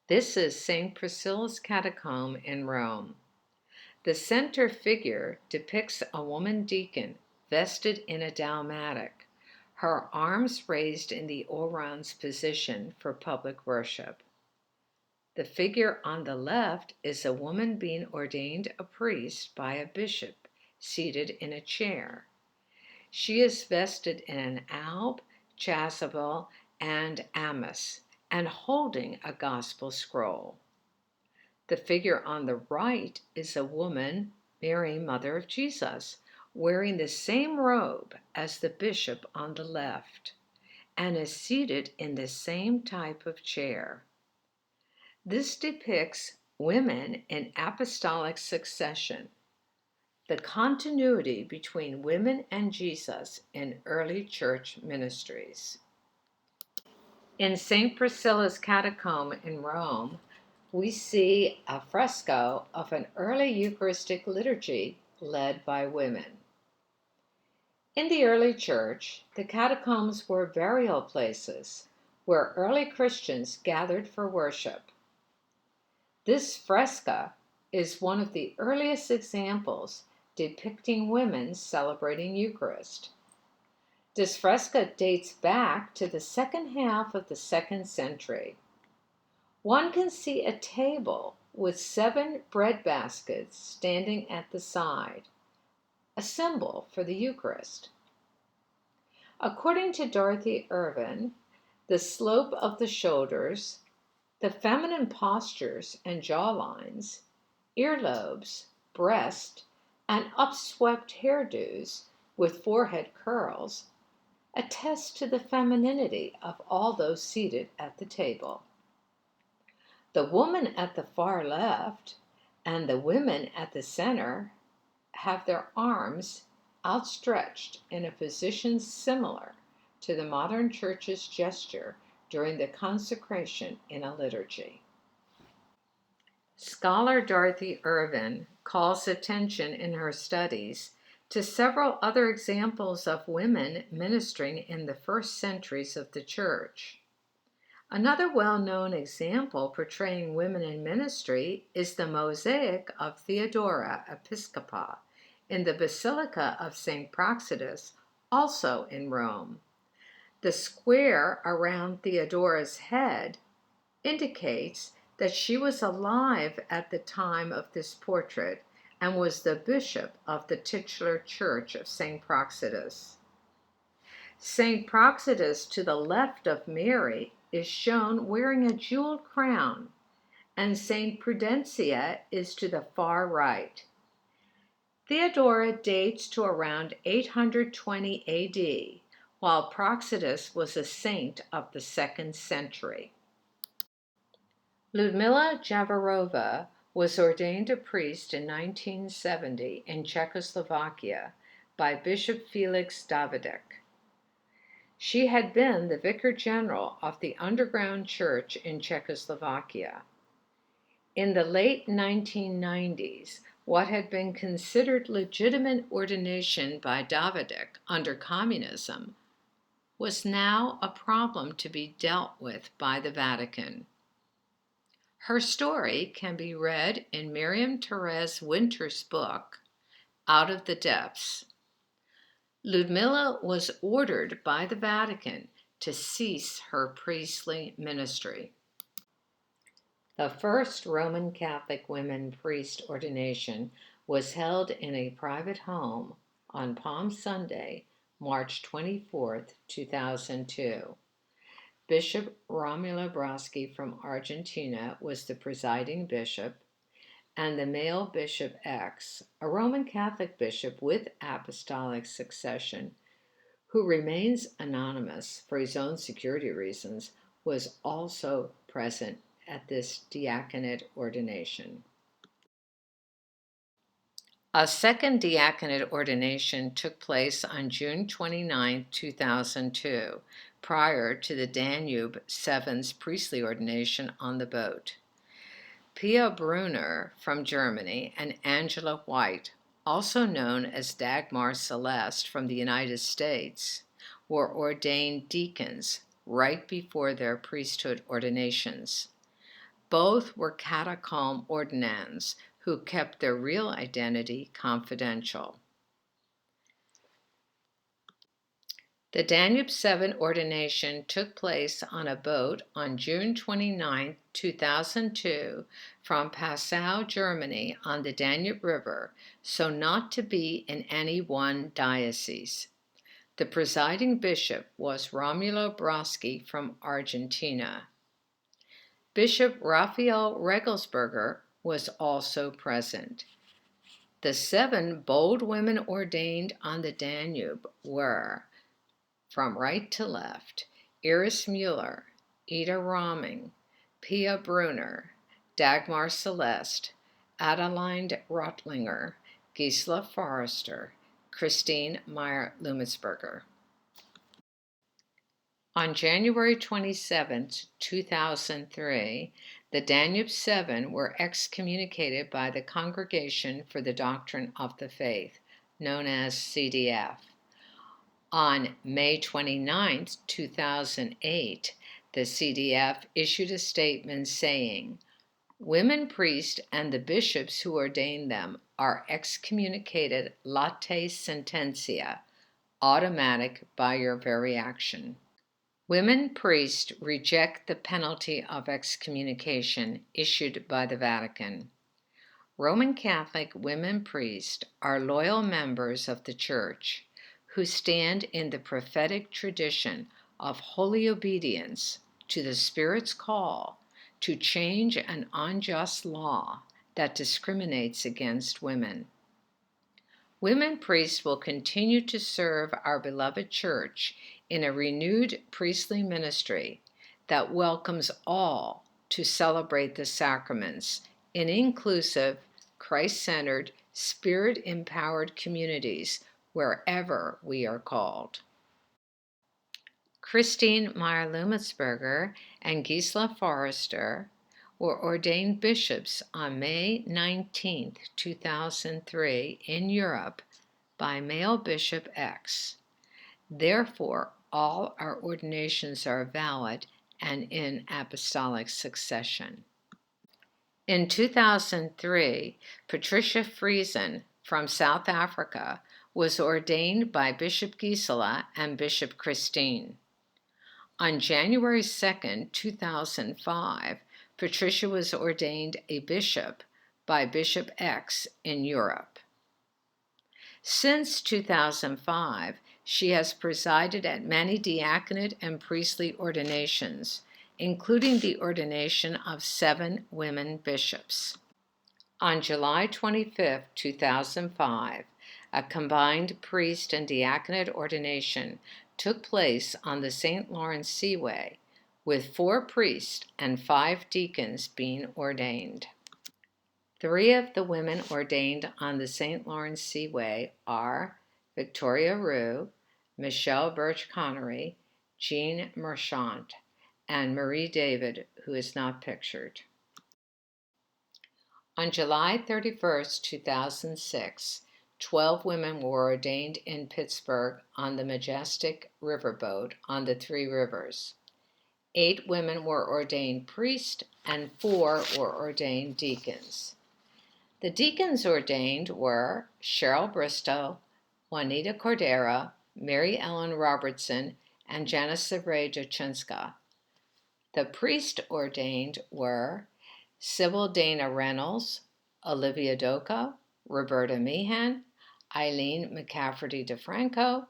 This is St. Priscilla's catacomb in Rome. The center figure depicts a woman deacon vested in a dalmatic, her arms raised in the orans position for public worship. The figure on the left is a woman being ordained a priest by a bishop seated in a chair. She is vested in an alb, chasuble, and amice, and holding a gospel scroll. The figure on the right is a woman, Mary, Mother of Jesus, wearing the same robe as the bishop on the left, and is seated in the same type of chair. This depicts women in apostolic succession, the continuity between women and Jesus in early church ministries. In St. Priscilla's catacomb in Rome, we see a fresco of an early Eucharistic liturgy led by women. In the early church, the catacombs were burial places where early Christians gathered for worship. This fresco is one of the earliest examples depicting women celebrating Eucharist. This fresco dates back to the second half of the 2nd century. One can see a table with 7 bread baskets standing at the side, a symbol for the Eucharist. According to Dorothy Irvin, the slope of the shoulders, the feminine postures and jawlines, earlobes, breast, and upswept hairdos with forehead curls attest to the femininity of all those seated at the table. The woman at the far left and the women at the center have their arms outstretched in a position similar to the modern church's gesture during the consecration in a liturgy. Scholar Dorothy Irvin calls attention in her studies to several other examples of women ministering in the first centuries of the church. Another well-known example portraying women in ministry is the mosaic of Theodora Episcopa in the Basilica of St. Praxedis, also in Rome. The square around Theodora's head indicates that she was alive at the time of this portrait and was the bishop of the titular church of St. Praxedis. St. Praxedis to the left of Mary is shown wearing a jeweled crown, and St. Prudencia is to the far right. Theodora dates to around 820 AD, while Praxedis was a saint of the 2nd century. Ludmila Javorova was ordained a priest in 1970 in Czechoslovakia by Bishop Felix Davidek. She had been the vicar general of the underground church in Czechoslovakia. In the late 1990s, what had been considered legitimate ordination by Davidek under communism was now a problem to be dealt with by the Vatican. Her story can be read in Miriam Therese Winter's book, Out of the Depths. Ludmila was ordered by the Vatican to cease her priestly ministry. The first Roman Catholic women priest ordination was held in a private home on Palm Sunday, March 24, 2002. Bishop Romula Broski from Argentina was the presiding bishop, and the male Bishop X, a Roman Catholic bishop with apostolic succession, who remains anonymous for his own security reasons, was also present at this diaconate ordination. A second diaconate ordination took place on June 29, 2002, prior to the Danube Seven's priestly ordination on the boat. Pia Brunner from Germany and Angela White, also known as Dagmar Celeste from the United States, were ordained deacons right before their priesthood ordinations. Both were catacomb ordinands who kept their real identity confidential. The Danube 7 ordination took place on a boat on June 29, 2002, from Passau, Germany, on the Danube River, so not to be in any one diocese. The presiding bishop was Romulo Broschi from Argentina. Bishop Raphael Regelsberger was also present. The 7 bold women ordained on the Danube were, from right to left, Iris Mueller, Ida Rahming, Pia Brunner, Dagmar Celeste, Adeline Rottlinger, Gisela Forrester, Christine Meyer-Lumetsberger. On January 27, 2003, the Danube 7 were excommunicated by the Congregation for the Doctrine of the Faith, known as CDF. On May 29, 2008, the CDF issued a statement saying, "Women priests and the bishops who ordain them are excommunicated late sententia, automatic by your very action." Women priests reject the penalty of excommunication issued by the Vatican. Roman Catholic women priests are loyal members of the Church who stand in the prophetic tradition of holy obedience to the Spirit's call to change an unjust law that discriminates against women. Women priests will continue to serve our beloved Church in a renewed priestly ministry that welcomes all to celebrate the sacraments in inclusive, Christ-centered, Spirit-empowered communities wherever we are called. Christine Meyer-Lumetsberger and Gisela Forrester were ordained bishops on May 19, 2003 in Europe by Male Bishop X. Therefore, all our ordinations are valid and in apostolic succession. In 2003, Patricia Friesen from South Africa was ordained by Bishop Gisela and Bishop Christine. On January 2, 2005, Patricia was ordained a bishop by Bishop X in Europe. Since 2005, she has presided at many diaconate and priestly ordinations, including the ordination of 7 women bishops. On July 25, 2005, a combined priest and diaconate ordination took place on the St. Lawrence Seaway, with 4 priests and 5 deacons being ordained. 3 of the women ordained on the St. Lawrence Seaway are Victoria Rue, Michelle Birch-Connery, Jean Marchant, and Marie David, who is not pictured. On July 31, 2006, 12 women were ordained in Pittsburgh on the Majestic Riverboat on the 3 rivers. 8 women were ordained priests and 4 were ordained deacons. The deacons ordained were Cheryl Bristow, Juanita Cordera, Mary Ellen Robertson, and Janice Ray Jachinska. The priest ordained were Sybil Dana Reynolds, Olivia Doka, Roberta Meehan, Eileen McCafferty DeFranco,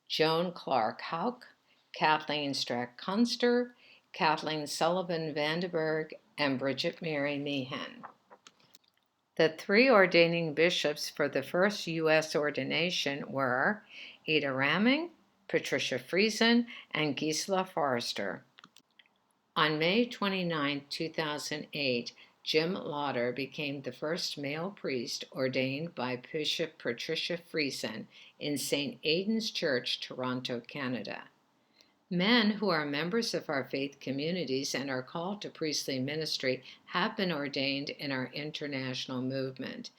Joan Clark Hauk, Kathleen Strack-Kunster, Kathleen Sullivan Vandenberg, and Bridget Mary Meehan. The 3 ordaining bishops for the first U.S. ordination were Ida Rahming, Patricia Friesen, and Gisela Forrester. On May 29, 2008, Jim Lauder became the first male priest ordained by Bishop Patricia Friesen in St. Aidan's Church, Toronto, Canada. Men who are members of our faith communities and are called to priestly ministry have been ordained in our international movement.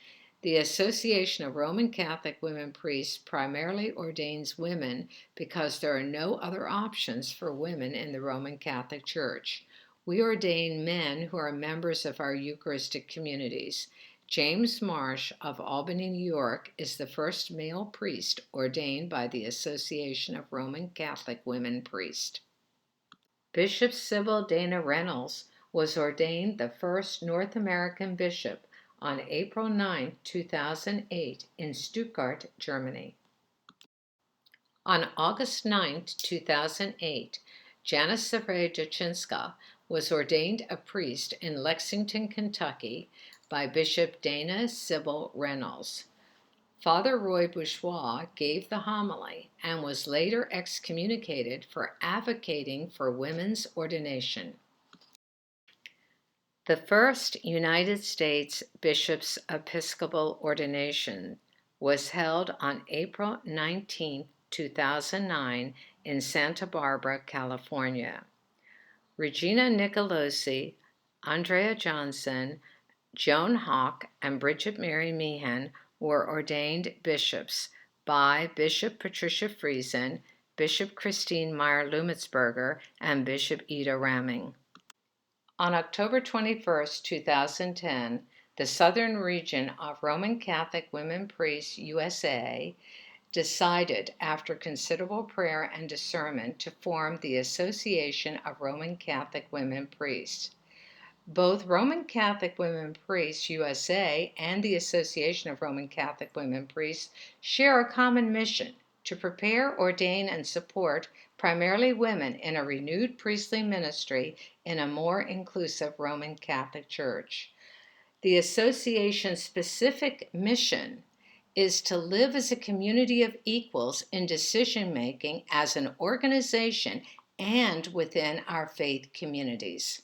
The Association of Roman Catholic Women Priests primarily ordains women because there are no other options for women in the Roman Catholic Church. we ordain men who are members of our Eucharistic communities. James Marsh of Albany, New York, is the first male priest ordained by the Association of Roman Catholic Women Priests. Bishop Sybil Dana Reynolds was ordained the first North American bishop on April 9, 2008, in Stuttgart, Germany. On August 9, 2008, Janice Savre-Jachinska was ordained a priest in Lexington, Kentucky by Bishop Dana Sybil Reynolds. Father Roy Bourgeois gave the homily and was later excommunicated for advocating for women's ordination. The first United States Bishop's Episcopal ordination was held on April 19, 2009 in Santa Barbara, California. Regina Nicolosi, Andrea Johnson, Joan Hawk, and Bridget Mary Meehan were ordained bishops by Bishop Patricia Friesen, Bishop Christine Meyer-Lumitzberger, and Bishop Ida Ramming. On October 21, 2010, the Southern Region of Roman Catholic Women Priests USA decided, after considerable prayer and discernment, to form the Association of Roman Catholic Women Priests. Both Roman Catholic Women Priests USA and the Association of Roman Catholic Women Priests share a common mission to prepare, ordain, and support primarily women in a renewed priestly ministry in a more inclusive Roman Catholic Church. The association's specific mission is to live as a community of equals in decision-making as an organization and within our faith communities.